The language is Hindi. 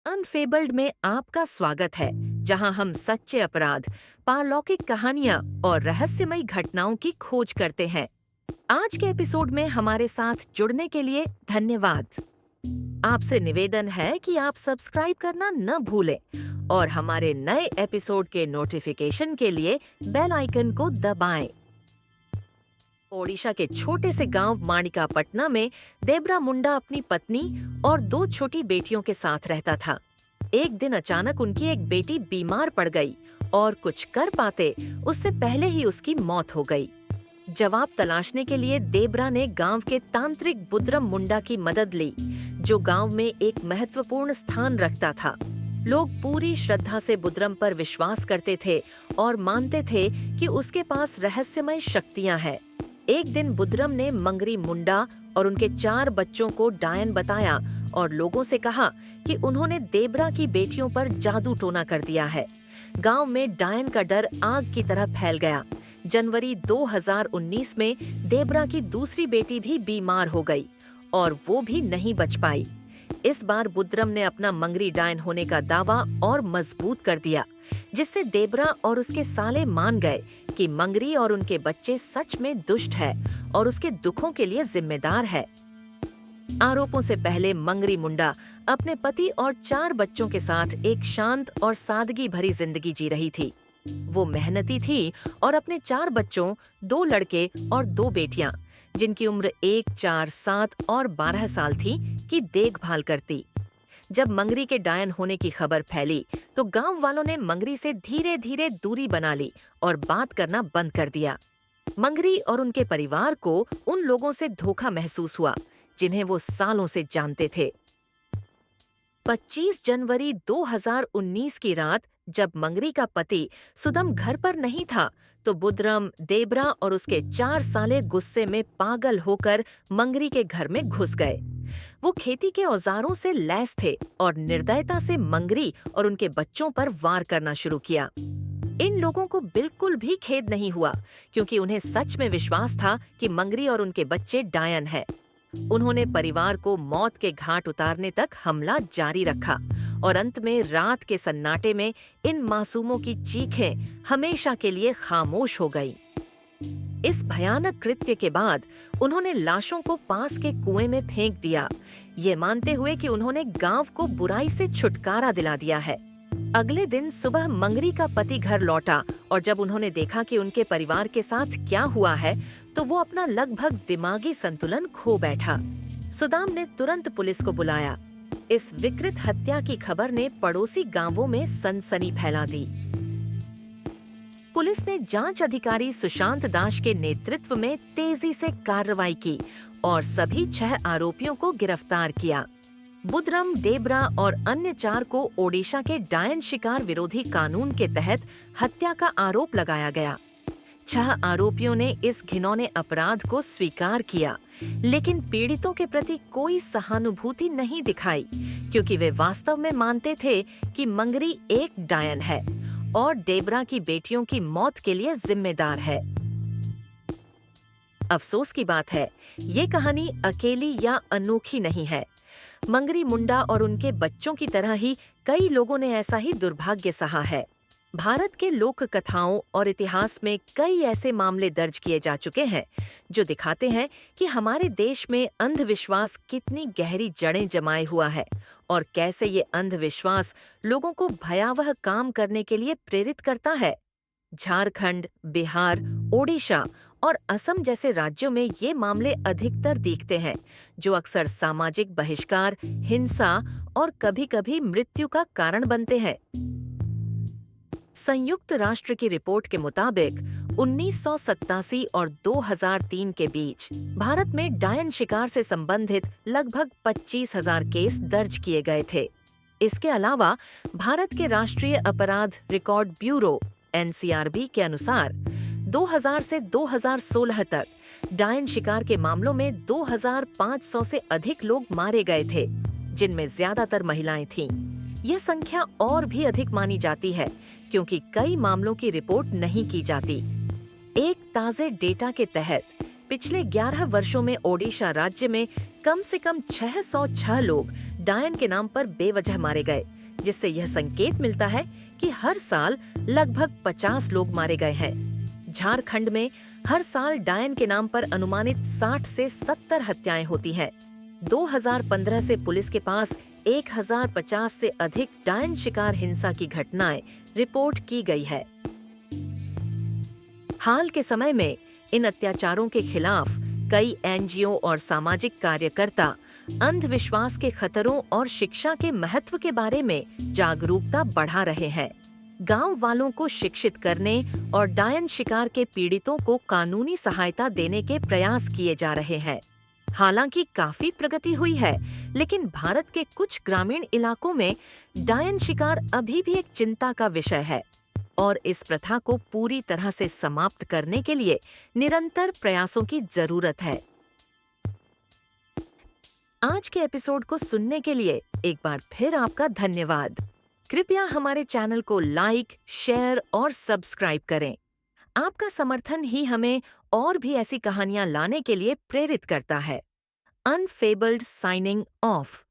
अनफेबल्ड में आपका स्वागत है, जहां हम सच्चे अपराध, पारलौकिक कहानियां और रहस्यमयी घटनाओं की खोज करते हैं। आज के एपिसोड में हमारे साथ जुड़ने के लिए धन्यवाद। आपसे निवेदन है कि आप सब्सक्राइब करना न भूलें और हमारे नए एपिसोड के नोटिफिकेशन के लिए बेल आइकन को दबाएं। ओडिशा के छोटे से गांव माणिकापटना में देबरा मुंडा अपनी पत्नी और 2 छोटी बेटियों के साथ रहता था। एक दिन अचानक उनकी एक बेटी बीमार पड़ गई और कुछ कर पाते उससे पहले ही उसकी मौत हो गई। जवाब तलाशने के लिए देबरा ने गांव के तांत्रिक बुद्रम मुंडा की मदद ली, जो गांव में एक महत्वपूर्ण स्थान रखता था। लोग पूरी श्रद्धा से बुद्रम पर विश्वास करते थे और मानते थे कि उसके पास रहस्यमय शक्तियां हैं। एक दिन बुद्रम ने मंगरी मुंडा और उनके 4 बच्चों को डायन बताया और लोगों से कहा कि उन्होंने देबरा की बेटियों पर जादू टोना कर दिया है। गांव में डायन का डर आग की तरह फैल गया। जनवरी 2019 में देबरा की दूसरी बेटी भी बीमार हो गई और वो भी नहीं बच पाई। इस बार बुद्रम ने अपना मंगरी डायन होने का दावा और मजबूत कर दिया, जिससे देबरा और उसके साले मान गए कि मंगरी और उनके बच्चे सच में दुष्ट है और उसके दुखों के लिए जिम्मेदार है। आरोपों से पहले मंगरी मुंडा अपने पति और 4 बच्चों के साथ एक शांत और सादगी भरी जिंदगी जी रही थी। वो मेहनती थी और अपने 4 बच्चों, 2 लड़के और 2 बेटियां, जिनकी उम्र 1, 4, 7 और 12 साल थी, की देखभाल करती। जब मंगरी के डायन होने की खबर फैली, तो गांव वालों ने मंगरी से धीरे धीरे दूरी बना ली और बात करना बंद कर दिया। मंगरी और उनके परिवार को उन लोगों से धोखा महसूस हुआ, जिन्हें वो सालों से जानते थे। 25 जनवरी 2019 की रात, जब मंगरी का पति सुदम घर पर नहीं था, तो बुद्रम, देबरा और उसके 4 साले गुस्से में पागल होकर मंगरी के घर में घुस गए। वो खेती के औजारों से लैस थे और निर्दयता से मंगरी और उनके बच्चों पर वार करना शुरू किया। इन लोगों को बिल्कुल भी खेद नहीं हुआ, क्योंकि उन्हें सच में विश्वास था कि मंगरी और उनके बच्चे डायन हैं। उन्होंने परिवार को मौत के घाट उतारने तक हमला जारी रखा और अंत में रात के सन्नाटे में इन मासूमों की चीखें हमेशा के लिए खामोश हो गई। इस भयानक कृत्य के बाद उन्होंने लाशों को पास के कुएं में फेंक दिया, ये मानते हुए कि उन्होंने गांव को बुराई से छुटकारा दिला दिया है। अगले दिन सुबह मंगरी का पति घर लौटा और जब उन्होंने देखा कि उनके परिवार के साथ क्या हुआ है, तो वो अपना लगभग दिमागी संतुलन खो बैठा। सुदाम ने तुरंत पुलिस को बुलाया। इस विकृत हत्या की खबर ने पड़ोसी गांवों में सनसनी फैला दी। पुलिस ने जांच अधिकारी सुशांत दास के नेतृत्व में तेजी से कार्रवाई की और सभी 6 आरोपियों को गिरफ्तार किया। बुद्रम, देबरा और अन्य 4 को ओडिशा के डायन शिकार विरोधी कानून के तहत हत्या का आरोप लगाया गया। 6 आरोपियों ने इस घिनौने अपराध को स्वीकार किया, लेकिन पीड़ितों के प्रति कोई सहानुभूति नहीं दिखाई, क्योंकि वे वास्तव में मानते थे कि मंगरी एक डायन है और देबरा की बेटियों की मौत के लिए जिम्मेदार है। अफसोस की बात है, ये कहानी अकेली या अनोखी नहीं है। मंगरी मुंडा और उनके बच्चों की तरह ही कई लोगों ने ऐसा ही दुर्भाग्य सहा है। भारत के लोक कथाओं और इतिहास में कई ऐसे मामले दर्ज किए जा चुके हैं, जो दिखाते हैं कि हमारे देश में अंधविश्वास कितनी गहरी जड़ें जमाए हुआ है और कैसे ये अंधविश्वास लोगों को भयावह काम करने के लिए प्रेरित करता है। झारखंड, बिहार, ओडिशा और असम जैसे राज्यों में ये मामले अधिकतर दिखते हैं, जो अक्सर सामाजिक बहिष्कार, हिंसा और कभी-कभी मृत्यु का कारण बनते हैं। संयुक्त राष्ट्र की रिपोर्ट के मुताबिक 1987 और 2003 के बीच भारत में डायन शिकार से संबंधित लगभग 25,000 केस दर्ज किए गए थे। इसके अलावा भारत के राष्ट्रीय अपराध रिकॉर्ड ब्यूरो (NCRB) के अनुसार 2000 से 2016 तक डायन शिकार के मामलों में 2500 से अधिक लोग मारे गए थे, जिनमें ज्यादातर महिलाएं थीं। यह संख्या और भी अधिक मानी जाती है, क्योंकि कई मामलों की रिपोर्ट नहीं की जाती। एक ताजे डेटा के तहत पिछले 11 वर्षों में ओडिशा राज्य में कम से कम 606 लोग डायन के नाम पर बेवजह मारे गए, जिससे यह संकेत मिलता है कि हर साल लगभग 50 लोग मारे गए हैं। झारखंड में हर साल डायन के नाम पर अनुमानित 60 से 70 हत्याएं होती हैं। 2015 से पुलिस के पास 1050 से अधिक डायन शिकार हिंसा की घटनाएं रिपोर्ट की गई है। हाल के समय में इन अत्याचारों के खिलाफ कई एनजीओ और सामाजिक कार्यकर्ता अंधविश्वास के खतरों और शिक्षा के महत्व के बारे में जागरूकता बढ़ा रहे हैं। गांव वालों को शिक्षित करने और डायन शिकार के पीड़ितों को कानूनी सहायता देने के प्रयास किए जा रहे हैं। हालांकि काफी प्रगति हुई है, लेकिन भारत के कुछ ग्रामीण इलाकों में डायन शिकार अभी भी एक चिंता का विषय है और इस प्रथा को पूरी तरह से समाप्त करने के लिए निरंतर प्रयासों की जरूरत है। आज के एपिसोड को सुनने के लिए एक बार फिर आपका धन्यवाद। कृपया हमारे चैनल को लाइक, शेयर और सब्सक्राइब करें। आपका समर्थन ही हमें और भी ऐसी कहानियां लाने के लिए प्रेरित करता है। अनफेबल्ड साइनिंग ऑफ।